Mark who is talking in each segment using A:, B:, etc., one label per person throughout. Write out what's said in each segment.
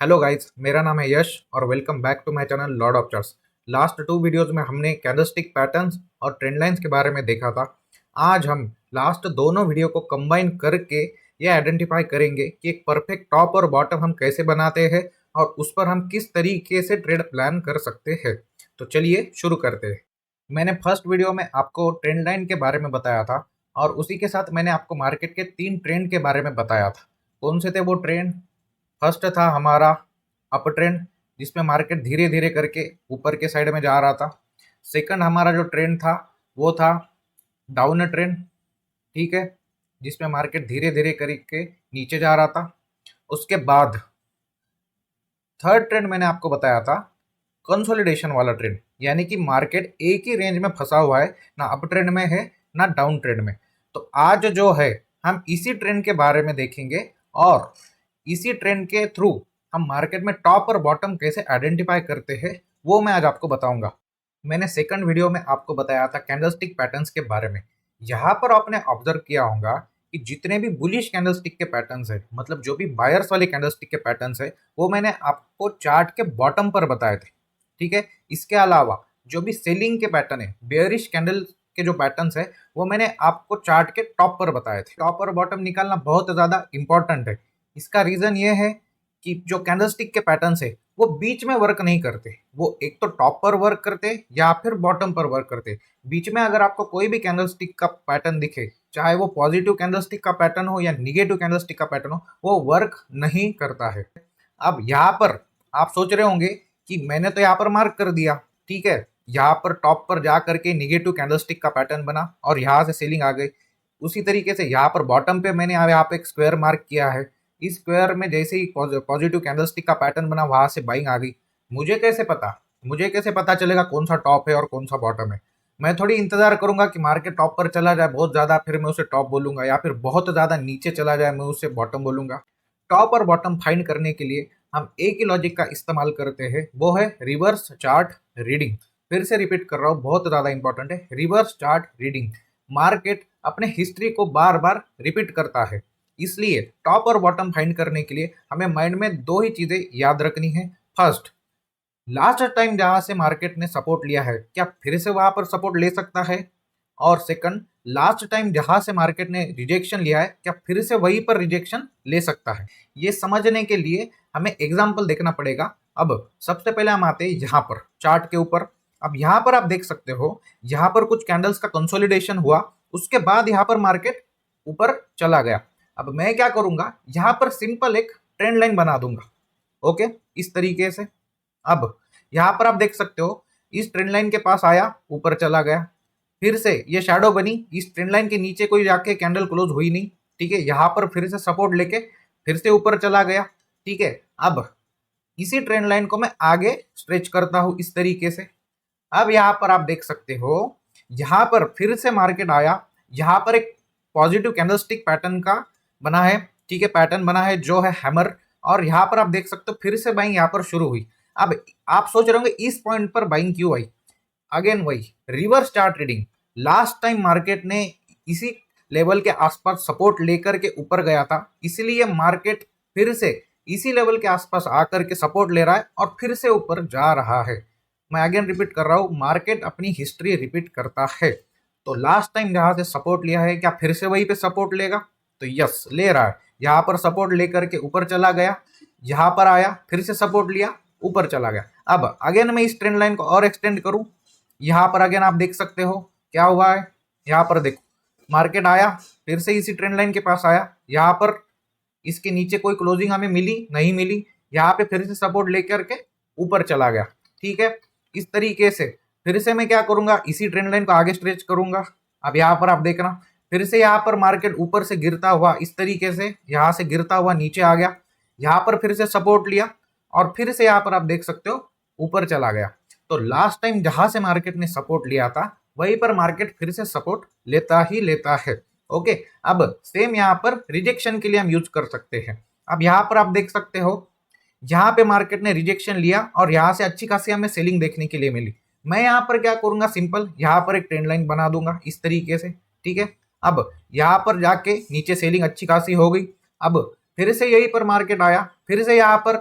A: Hello guys, मेरा नाम है यश और welcome back to my channel Lord of Charts. Last two videos में हमने कैंडलस्टिक पैटर्न्स और ट्रेंड लाइंस के बारे में देखा था। आज हम लास्ट दोनों वीडियो को कंबाइन करके ये आइडेंटिफाई करेंगे कि एक परफेक्ट टॉप और बॉटम हम कैसे बनाते हैं और उस पर हम किस तरीके से ट्रेड प्लान कर सकते हैं। तो चलिए शुरू करते हैं। मैंने फर्स्ट वीडियो में आपको ट्रेंड लाइन के बारे में बताया था और उसी के साथ मैंने आपको मार्केट के 3 ट्रेंड के बारे में बताया था। कौन से थे वो ट्रेंड? फर्स्ट था हमारा अप ट्रेंड, जिसमें मार्केट धीरे धीरे करके ऊपर के साइड में जा रहा था। सेकंड हमारा जो ट्रेंड था वो था डाउन ट्रेंड, ठीक है, जिसमें मार्केट धीरे धीरे करके नीचे जा रहा था। उसके बाद थर्ड ट्रेंड मैंने आपको बताया था कंसोलिडेशन वाला ट्रेंड, यानी कि मार्केट एक ही रेंज में फंसा हुआ है, ना अप ट्रेंड में है ना डाउन ट्रेंड में। तो आज जो है हम इसी ट्रेंड के बारे में देखेंगे और इसी ट्रेंड के थ्रू हम मार्केट में टॉप और बॉटम कैसे आइडेंटिफाई करते हैं वो मैं आज आपको बताऊंगा। मैंने सेकंड वीडियो में आपको बताया था कैंडलस्टिक पैटर्न्स के बारे में। यहाँ पर आपने ऑब्जर्व किया होगा कि जितने भी बुलिश कैंडलस्टिक के पैटर्न्स है, मतलब जो भी बायर्स वाले कैंडलस्टिक के पैटर्न्स है, वो मैंने आपको चार्ट के बॉटम पर बताए थे, ठीक है। इसके अलावा जो भी सेलिंग के पैटर्न है, बेयरिश कैंडल के जो पैटर्न्स है, वो मैंने आपको चार्ट के टॉप पर बताए थे। टॉप और बॉटम निकालना बहुत ज़्यादा इंपॉर्टेंट है। इसका रीज़न ये है कि जो कैंडलस्टिक के पैटर्न्स है वो बीच में वर्क नहीं करते। वो एक तो टॉप पर वर्क करते या फिर बॉटम पर वर्क करते। बीच में अगर आपको कोई भी कैंडलस्टिक का पैटर्न दिखे, चाहे वो पॉजिटिव कैंडलस्टिक का पैटर्न हो या निगेटिव कैंडलस्टिक का पैटर्न हो, वो वर्क नहीं करता है। अब यहाँ पर आप सोच रहे होंगे कि मैंने तो यहाँ पर मार्क कर दिया, ठीक है, यहाँ पर टॉप पर जा करके निगेटिव कैंडलस्टिक का पैटर्न बना और यहाँ से सेलिंग आ गई। उसी तरीके से यहाँ पर बॉटम पे मैंने यहाँ पे एक स्क्वायर मार्क किया है। इस स्क्वायर में जैसे ही पॉजिटिव कैंडलस्टिक का पैटर्न बना, वहां से बाइंग आ गई। मुझे कैसे पता चलेगा कौन सा टॉप है और कौन सा बॉटम है? मैं थोड़ी इंतजार करूंगा कि मार्केट टॉप पर चला जाए बहुत ज्यादा, फिर मैं उसे टॉप बोलूंगा, या फिर बहुत ज्यादा नीचे चला जाए मैं उसे बॉटम बोलूंगा। टॉप और बॉटम फाइंड करने के लिए हम एक ही लॉजिक का इस्तेमाल करते हैं, वो है रिवर्स चार्ट रीडिंग। फिर से रिपीट कर रहा हूँ, बहुत ज़्यादा इंपॉर्टेंट है, रिवर्स चार्ट रीडिंग। मार्केट अपने हिस्ट्री को बार बार रिपीट करता है, इसलिए टॉप और बॉटम फाइंड करने के लिए हमें माइंड में दो ही चीज़ें याद रखनी है। फर्स्ट, लास्ट टाइम जहाँ से मार्केट ने सपोर्ट लिया है, क्या फिर से वहाँ पर सपोर्ट ले सकता है? और सेकंड, लास्ट टाइम जहाँ से मार्केट ने रिजेक्शन लिया है, क्या फिर से वहीं पर रिजेक्शन ले सकता है? ये समझने के लिए हमें एग्जाम्पल देखना पड़ेगा। अब सबसे पहले हम आते हैं यहाँ पर चार्ट के ऊपर। अब यहाँ पर आप देख सकते हो, यहाँ पर कुछ कैंडल्स का कंसोलिडेशन हुआ, उसके बाद यहाँ पर मार्केट ऊपर चला गया। अब मैं क्या करूंगा, यहाँ पर सिंपल एक ट्रेंड लाइन बना दूंगा, ओके, इस तरीके से। अब यहाँ पर आप देख सकते हो, इस ट्रेंड लाइन के पास आया, ऊपर चला गया, फिर से ये शैडो बनी, इस ट्रेंड लाइन के नीचे कोई जाके कैंडल क्लोज हुई नहीं, ठीक है। यहाँ पर फिर से सपोर्ट लेके फिर से ऊपर चला गया, ठीक है। अब इसी ट्रेंड लाइन को मैं आगे स्ट्रेच करता हूँ इस तरीके से। अब यहाँ पर आप देख सकते हो, यहाँ पर फिर से मार्केट आया, यहाँ पर एक पॉजिटिव कैंडलस्टिक पैटर्न का बना है, ठीक है, पैटर्न बना है जो है हैमर। और यहाँ पर आप देख सकते हो फिर से बाइंग यहाँ पर शुरू हुई। अब आप सोच रहे होंगे इस पॉइंट पर बाइंग क्यों आई? अगेन वही reverse chart reading. Last time market ने इसी लेवल के आसपास सपोर्ट लेकर के ऊपर गया था, इसलिए मार्केट फिर से इसी लेवल के आसपास आकर के सपोर्ट ले रहा है और फिर से ऊपर जा रहा है। मैं अगेन रिपीट कर रहा हूँ, मार्केट अपनी हिस्ट्री रिपीट करता है। तो लास्ट टाइम जहां से सपोर्ट लिया है, क्या फिर से वहीं पे सपोर्ट लेगा? तो यस, ले रहा है। यहाँ पर सपोर्ट लेकर के ऊपर चला गया, यहाँ पर आया, फिर से सपोर्ट लिया, ऊपर चला गया। अब अगेन मैं इस ट्रेंड लाइन को और एक्सटेंड करूं, यहाँ पर अगेन आप देख सकते हो क्या हुआ है। यहाँ पर देखो, मार्केट आया, फिर से इसी ट्रेंड लाइन के पास आया, यहाँ पर इसके नीचे कोई क्लोजिंग हमें मिली नहीं मिली, यहाँ पे फिर से सपोर्ट लेकर के ऊपर चला गया, ठीक है। इस तरीके से फिर से मैं क्या करूंगा, इसी ट्रेंड लाइन को आगे स्ट्रेच करूंगा। अब यहाँ पर आप देखना, फिर से यहाँ पर मार्केट ऊपर से गिरता हुआ इस तरीके से, यहाँ से गिरता हुआ नीचे आ गया, यहाँ पर फिर से सपोर्ट लिया और फिर से यहाँ पर आप देख सकते हो ऊपर चला गया। तो लास्ट टाइम जहां से मार्केट ने सपोर्ट लिया था, वहीं पर मार्केट फिर से सपोर्ट लेता ही लेता है, ओके। अब सेम यहाँ पर रिजेक्शन के लिए हम यूज कर सकते हैं। अब यहाँ पर आप देख सकते हो, यहाँ पे मार्केट ने रिजेक्शन लिया और यहाँ से अच्छी खासी हमें सेलिंग देखने के लिए मिली। मैं यहाँ पर क्या करूंगा, सिंपल यहाँ पर एक ट्रेंड लाइन बना दूंगा इस तरीके से, ठीक है। अब यहाँ पर जाके नीचे सेलिंग अच्छी खासी हो गई। अब फिर से यहीं पर मार्केट आया, फिर से यहाँ पर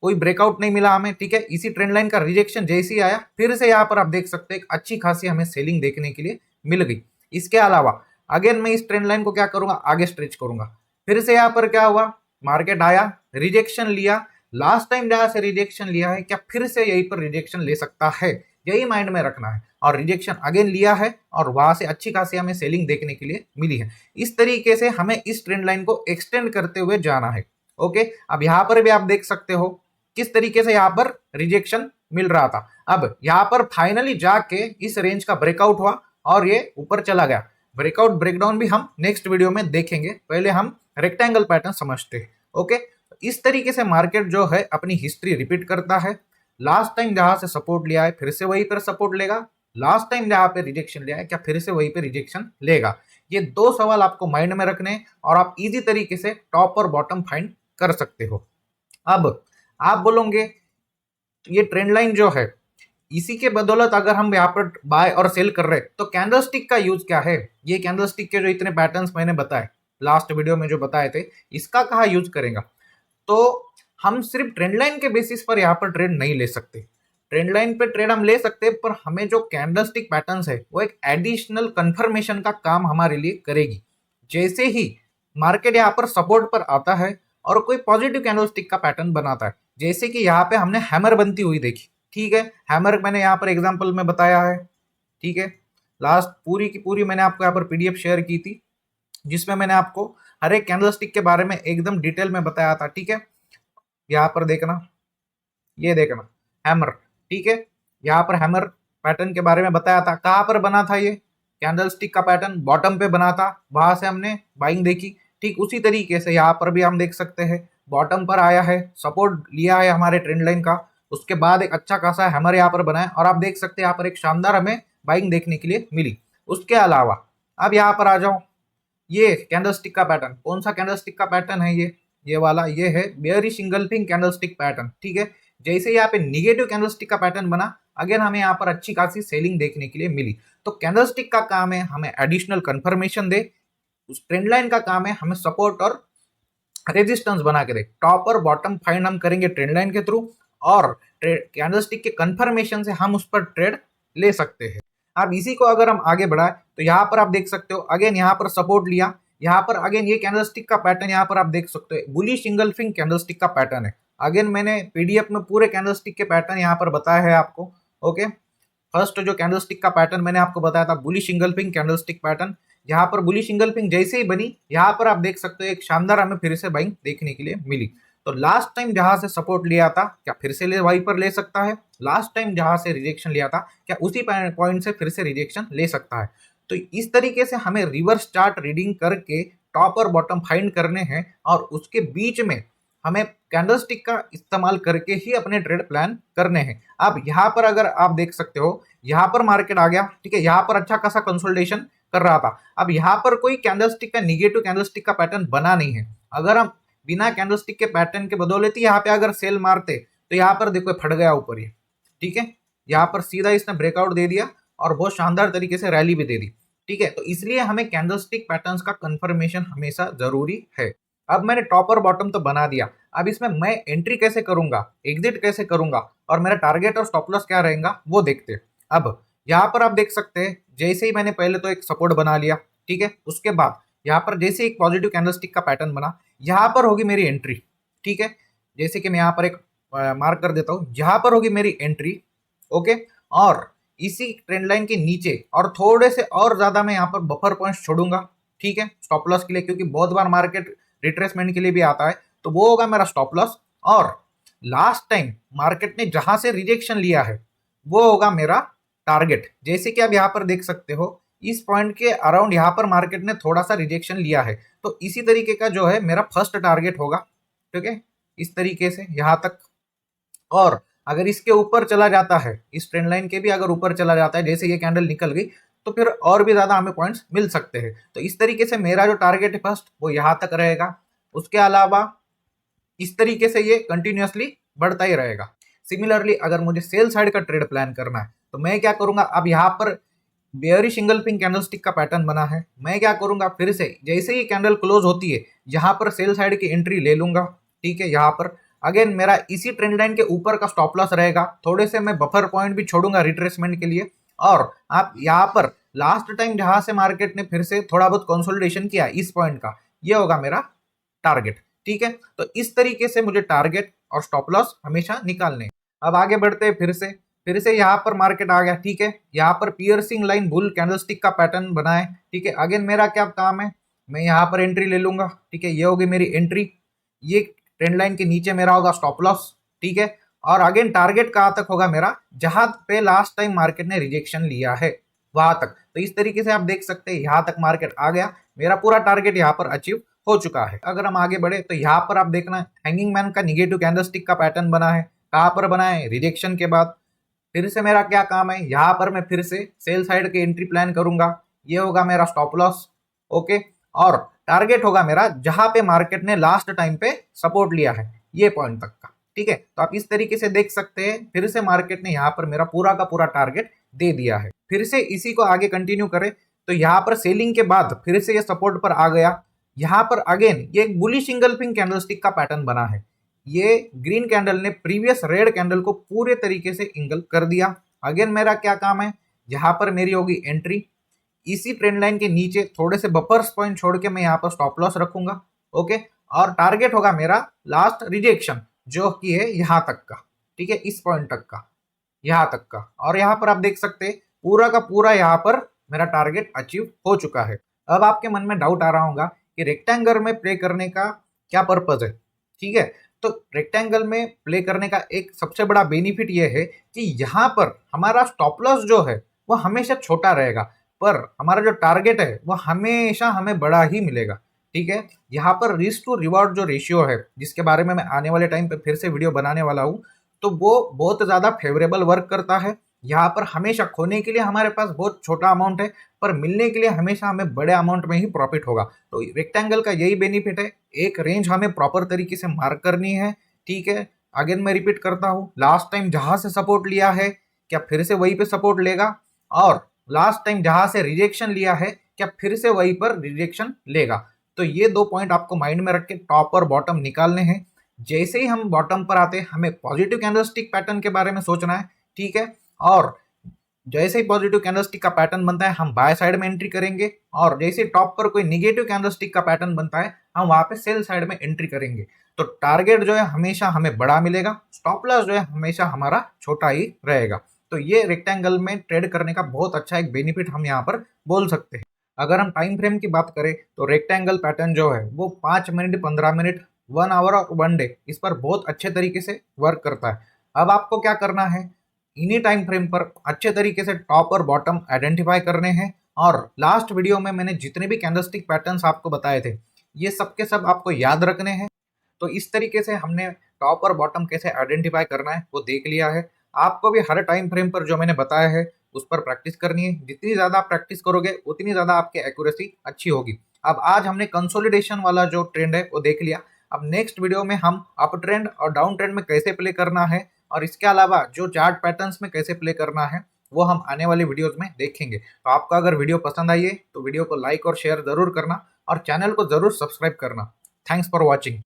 A: कोई ब्रेकआउट नहीं मिला हमें, ठीक है। इसी ट्रेंड लाइन का रिजेक्शन जैसे ही आया, फिर से यहाँ पर आप देख सकते हैं एक अच्छी खासी हमें सेलिंग देखने के लिए मिल गई। इसके अलावा अगेन मैं इस ट्रेंड लाइन को क्या करूंगा, आगे स्ट्रेच करूंगा। फिर से यहाँ पर क्या हुआ, मार्केट आया, रिजेक्शन लिया। लास्ट टाइम जहां से रिजेक्शन लिया है, क्या फिर से यहीं पर रिजेक्शन ले सकता है, यही माइंड में रखना है। और रिजेक्शन अगेन लिया है और वहां से अच्छी खासी हमें सेलिंग देखने के लिए मिली है। इस तरीके से हमें इस ट्रेंड लाइन को एक्सटेंड करते हुए जाना है। ओके, अब यहाँ पर भी आप देख सकते हो किस तरीके से यहाँ पर रिजेक्शन मिल रहा था। अब यहाँ पर फाइनली जाके इस रेंज का ब्रेकआउट हुआ और ये ऊपर चला गया। ब्रेकआउट ब्रेकडाउन भी हम नेक्स्ट वीडियो में देखेंगे, पहले हम रेक्टेंगल पैटर्न समझते हैं। ओके, इस तरीके से मार्केट जो है अपनी हिस्ट्री रिपीट करता है। लास्ट टाइम जहां से सपोर्ट लिया है, फिर से वहीं पर सपोर्ट लेगा। लास्ट टाइम जहां पे रिजेक्शन लिया है, क्या फिर से वहीं पे रिजेक्शन लेगा। ये दो सवाल आपको माइंड में रखने हैं और आप इजी तरीके से टॉप और बॉटम फाइंड कर सकते हो। अब आप बोलोगे ये ट्रेंड लाइन जो है, इसी के बदौलत अगर हम यहाँ पर बाय और सेल कर रहे हैं, तो कैंडलस्टिक का यूज क्या है। ये कैंडलस्टिक के जो इतने पैटर्न्स मैंने बताए लास्ट वीडियो में जो बताए थे, इसका कहाँ यूज करेगा। तो हम सिर्फ ट्रेंड लाइन के बेसिस पर यहाँ पर ट्रेड नहीं ले सकते। ट्रेंड लाइन पे ट्रेड हम ले सकते हैं, पर हमें जो कैंडलस्टिक पैटर्न्स है वो एक एडिशनल कंफर्मेशन का काम हमारे लिए करेगी। जैसे ही मार्केट यहाँ पर सपोर्ट पर आता है और कोई पॉजिटिव कैंडलस्टिक का पैटर्न बनाता है, जैसे कि यहाँ पे हमने हैमर बनती हुई देखी, ठीक है। हैमर मैंने यहाँ पर एग्जाम्पल में बताया है, ठीक है। लास्ट पूरी की पूरी मैंने आपको यहाँ पर पीडीएफ शेयर की थी, जिसमें मैंने आपको हर एक कैंडलस्टिक के बारे में एकदम डिटेल में बताया था, ठीक है। यहाँ पर देखना, ये देखना हैमर, ठीक है। यहाँ पर हैमर पैटर्न के बारे में बताया था। कहाँ पर बना था ये कैंडलस्टिक का पैटर्न, बॉटम पे बना था, वहां से हमने बाइंग देखी। ठीक उसी तरीके से यहाँ पर भी हम देख सकते हैं, बॉटम पर आया है, सपोर्ट लिया है हमारे ट्रेंड लाइन का, उसके बाद एक अच्छा खासा हैमर यहाँ पर बना है और आप देख सकते हैं यहाँ पर एक शानदार हमें बाइंग देखने के लिए मिली। उसके अलावा अब यहाँ पर आ जाओ, ये कैंडलस्टिक का पैटर्न, कौन सा कैंडलस्टिक का पैटर्न है ये वाला, ये है बेयरिश इंगल्फिंग कैंडलस्टिक पैटर्न, ठीक है। जैसे यहाँ पे निगेटिव कैंडलस्टिक का पैटर्न बना, अगेन हमें यहाँ पर अच्छी खासी सेलिंग देखने के लिए मिली। तो कैंडलस्टिक का काम है हमें एडिशनल कंफर्मेशन दे, उस ट्रेंड लाइन का काम है हमें सपोर्ट और रेजिस्टेंस बना के दे। टॉप और बॉटम फाइंड हम करेंगे ट्रेंड लाइन के थ्रू, और कैंडलस्टिक के कंफर्मेशन से हम उस पर ट्रेड ले सकते हैं। अब इसी को अगर हम आगे बढ़ाए, तो यहाँ पर आप देख सकते हो अगेन यहाँ पर सपोर्ट लिया, यहाँ पर अगेन ये कैंडलस्टिक का पैटर्न यहाँ पर आप देख सकते हो बुलिश इंगल्फिंग कैंडलस्टिक का पैटर्न है। अगेन मैंने पीडीएफ में पूरे कैंडलस्टिक के पैटर्न यहाँ पर बताया है आपको। ओके, फर्स्ट जो कैंडलस्टिक का पैटर्न मैंने आपको बताया था बुलिश इंगल्फिंग कैंडलस्टिक पैटर्न, यहाँ पर बुलिश इंगल्फिंग जैसे ही बनी, यहाँ पर आप देख सकते हो एक शानदार हमें फिर से बाइंग देखने के लिए मिली। तो लास्ट टाइम जहां से सपोर्ट लिया था, क्या फिर से वहीं पर ले सकता है। लास्ट टाइम जहां से रिजेक्शन लिया था, क्या उसी पॉइंट से फिर से रिजेक्शन ले सकता है। तो इस तरीके से हमें रिवर्स चार्ट रीडिंग करके टॉप और बॉटम फाइंड करने हैं, और उसके बीच में हमें कैंडलस्टिक का इस्तेमाल करके ही अपने ट्रेड प्लान करने हैं। अब यहाँ पर अगर आप देख सकते हो, यहाँ पर मार्केट आ गया, ठीक है, यहाँ पर अच्छा खासा कंसोलिडेशन कर रहा था। अब यहाँ पर कोई कैंडलस्टिक का निगेटिव कैंडलस्टिक का पैटर्न बना नहीं है। अगर हम बिना कैंडलस्टिक के पैटर्न के बदौलत ही यहाँ पे अगर सेल मारते, तो यहाँ पर देखो फट गया ऊपर ये, ठीक है। यहाँ पर सीधा इसने ब्रेकआउट दे दिया और बहुत शानदार तरीके से रैली भी दे दी, ठीक है। तो इसलिए हमें कैंडलस्टिक पैटर्न्स का कंफर्मेशन हमेशा जरूरी है। अब मैंने टॉप और बॉटम तो बना दिया, अब इसमें मैं एंट्री कैसे करूंगा, एग्जिट कैसे करूंगा, और मेरा टारगेट और स्टॉप लॉस क्या रहेगा वो देखते हैं। अब यहाँ पर आप देख सकते हैं, जैसे ही मैंने पहले तो एक सपोर्ट बना लिया, ठीक है, उसके बाद यहाँ पर जैसे एक पॉजिटिव कैंडलस्टिक का पैटर्न बना, यहाँ पर होगी मेरी एंट्री, ठीक है। जैसे कि मैं यहाँ पर एक मार्क कर देता हूँ, यहाँ पर होगी मेरी एंट्री, ओके। और इसी ट्रेंड लाइन के नीचे और थोड़े से और ज्यादा मैं यहाँ पर बफर पॉइंट्स छोड़ूंगा, ठीक है, स्टॉप लॉस के लिए, क्योंकि बहुत बार मार्केट रिट्रेसमेंट के लिए भी आता है, तो वो होगा मेरा स्टॉप लॉस। और लास्ट टाइम मार्केट ने जहां से रिजेक्शन लिया है, वो होगा मेरा टारगेट। जैसे कि आप यहाँ पर देख सकते हो, इस पॉइंट के अराउंड यहाँ पर मार्केट ने थोड़ा सा रिजेक्शन लिया है, तो इसी तरीके का जो है मेरा फर्स्ट टारगेट होगा, ठीक है, इस तरीके से यहाँ तक। और अगर इसके ऊपर चला जाता है, इस ट्रेंड लाइन के भी अगर ऊपर चला जाता है, जैसे ये कैंडल निकल गई, तो फिर और भी ज्यादा हमें पॉइंट्स मिल सकते हैं। तो इस तरीके से मेरा जो टारगेट है फर्स्ट, वो यहाँ तक रहेगा। उसके अलावा इस तरीके से ये कंटिन्यूअसली बढ़ता ही रहेगा। सिमिलरली अगर मुझे सेल साइड का ट्रेड प्लान करना है, तो मैं क्या करूंगा, अब यहाँ पर बेयरिश इंगल्फिंग कैंडलस्टिक का पैटर्न बना है, मैं क्या करूंगा, फिर से जैसे ही कैंडल क्लोज होती है, यहाँ पर सेल साइड की एंट्री ले लूंगा, ठीक है। यहाँ पर अगेन मेरा इसी ट्रेंड लाइन के ऊपर का स्टॉप लॉस रहेगा। थोड़े से मैं बफर पॉइंट भी छोड़ूंगा रिट्रेसमेंट के लिए। और आप यहाँ पर लास्ट टाइम जहां से मार्केट ने फिर से थोड़ा बहुत कंसोलिडेशन किया इस पॉइंट का, ये होगा मेरा टारगेट। ठीक है, तो इस तरीके से मुझे टारगेट और स्टॉप लॉस हमेशा निकालने हैं। अब आगे बढ़ते हैं। फिर से यहाँ पर मार्केट आ गया। ठीक है, यहाँ पर पियर्सिंग लाइन बुल कैंडलस्टिक का पैटर्न बना है। ठीक है, अगेन मेरा क्या काम है, मैं यहाँ पर एंट्री ले लूंगा। ठीक है, ये होगी मेरी एंट्री। ये ट्रेंड लाइन के नीचे मेरा होगा स्टॉप लॉस। ठीक है, और अगेन टारगेट कहाँ तक होगा मेरा, जहां पे लास्ट टाइम मार्केट ने रिजेक्शन लिया है वहां तक। तो इस तरीके से आप देख सकते हैं यहाँ तक मार्केट आ गया, मेरा पूरा टारगेट यहाँ पर अचीव हो चुका है। अगर हम आगे बढ़े तो यहाँ पर आप देखना हैंगिंग मैन का निगेटिव कैंडलस्टिक का पैटर्न बना है। कहाँ पर बना है, रिजेक्शन के बाद। फिर से मेरा क्या काम है, यहाँ पर मैं फिर से सेल साइड के एंट्री प्लान करूंगा। ये होगा मेरा स्टॉप लॉस। ओके, और टारगेट होगा मेरा जहां पे मार्केट ने लास्ट टाइम पे सपोर्ट लिया है, ये पॉइंट तक का। ठीक है, तो आप इस तरीके से देख सकते हैं फिर से मार्केट ने यहाँ पर मेरा पूरा का पूरा टारगेट दे दिया है। फिर से इसी को आगे कंटिन्यू करें तो यहाँ पर सेलिंग के बाद फिर से ये सपोर्ट पर आ गया। यहाँ पर अगेन ये एक बुलिश इंगल्फिंग कैंडलस्टिक का पैटर्न बना है। ये ग्रीन कैंडल ने प्रीवियस रेड कैंडल को पूरे तरीके से इंगल्फ कर दिया। अगेन मेरा क्या काम है, यहाँ पर मेरी होगी एंट्री। इसी ट्रेंड लाइन के नीचे थोड़े से बफर्स पॉइंट छोड़ के मैं यहाँ पर स्टॉप लॉस रखूंगा। ओके, और टारगेट होगा मेरा लास्ट रिजेक्शन जो कि है यहाँ तक का। ठीक है, इस पॉइंट तक का, यहाँ तक का। और यहाँ पर आप देख सकते हैं पूरा का पूरा यहाँ पर मेरा टारगेट अचीव हो चुका है। अब आपके मन में डाउट आ रहा होगा कि रेक्टेंगल में प्ले करने का क्या पर्पज है। ठीक है, तो रेक्टेंगल में प्ले करने का एक सबसे बड़ा बेनिफिट ये है कि यहाँ पर हमारा स्टॉप लॉस जो है वो हमेशा छोटा रहेगा, पर हमारा जो टारगेट है वो हमेशा हमें बड़ा ही मिलेगा। ठीक है, यहाँ पर रिस्क टू रिवॉर्ड जो रेशियो है, जिसके बारे में मैं आने वाले टाइम पे फिर से वीडियो बनाने वाला हूँ, तो वो बहुत ज़्यादा फेवरेबल वर्क करता है। यहाँ पर हमेशा खोने के लिए हमारे पास बहुत छोटा अमाउंट है, पर मिलने के लिए हमेशा हमें बड़े अमाउंट में ही प्रॉफिट होगा। तो रेक्टेंगल का यही बेनिफिट है, एक रेंज हमें प्रॉपर तरीके से मार्क करनी है। ठीक है, अगेन मैं रिपीट करता हूँ, लास्ट टाइम जहाँ से सपोर्ट लिया है क्या फिर से वहीं पे सपोर्ट लेगा, और लास्ट टाइम जहां से रिजेक्शन लिया है क्या फिर से वहीं पर रिजेक्शन लेगा। तो ये दो पॉइंट आपको माइंड में रख के टॉप और बॉटम निकालने हैं। जैसे ही हम बॉटम पर आते हैं हमें पॉजिटिव कैंडलस्टिक पैटर्न के बारे में सोचना है। ठीक है, और जैसे ही पॉजिटिव कैंडलस्टिक का पैटर्न बनता है हम बाय साइड में एंट्री करेंगे, और जैसे टॉप पर कोई निगेटिव कैंडलस्टिक का पैटर्न बनता है हम वहां पे सेल साइड में एंट्री करेंगे। तो टारगेट जो है हमेशा हमें बड़ा मिलेगा, स्टॉप लॉस जो है हमेशा हमारा छोटा ही रहेगा। तो ये रेक्टेंगल में ट्रेड करने का बहुत अच्छा एक बेनिफिट हम यहाँ पर बोल सकते हैं। अगर हम टाइम फ्रेम की बात करें तो रेक्टेंगल पैटर्न जो है वो 5 मिनट, 15 मिनट, 1 आवर और 1 डे इस पर बहुत अच्छे तरीके से वर्क करता है। अब आपको क्या करना है, इन्हीं टाइम फ्रेम पर अच्छे तरीके से टॉप और बॉटम आइडेंटिफाई करने हैं। और लास्ट वीडियो में मैंने जितने भी कैंडलस्टिक पैटर्न्स आपको बताए थे ये सब के सब आपको याद रखने हैं। तो इस तरीके से हमने टॉप और बॉटम कैसे आइडेंटिफाई करना है वो देख लिया है। आपको भी हर टाइम फ्रेम पर जो मैंने बताया है उस पर प्रैक्टिस करनी है। जितनी ज़्यादा आप प्रैक्टिस करोगे उतनी ज़्यादा आपकी एक्यूरेसी अच्छी होगी। अब आज हमने कंसोलिडेशन वाला जो ट्रेंड है वो देख लिया। अब नेक्स्ट वीडियो में हम अप ट्रेंड और डाउन ट्रेंड में कैसे प्ले करना है, और इसके अलावा जो चार्ट पैटर्न्स में कैसे प्ले करना है वो हम आने वाली वीडियोस में देखेंगे। तो आपको अगर वीडियो पसंद आई है तो वीडियो को लाइक और शेयर ज़रूर करना, और चैनल को ज़रूर सब्सक्राइब करना। Thanks for watching.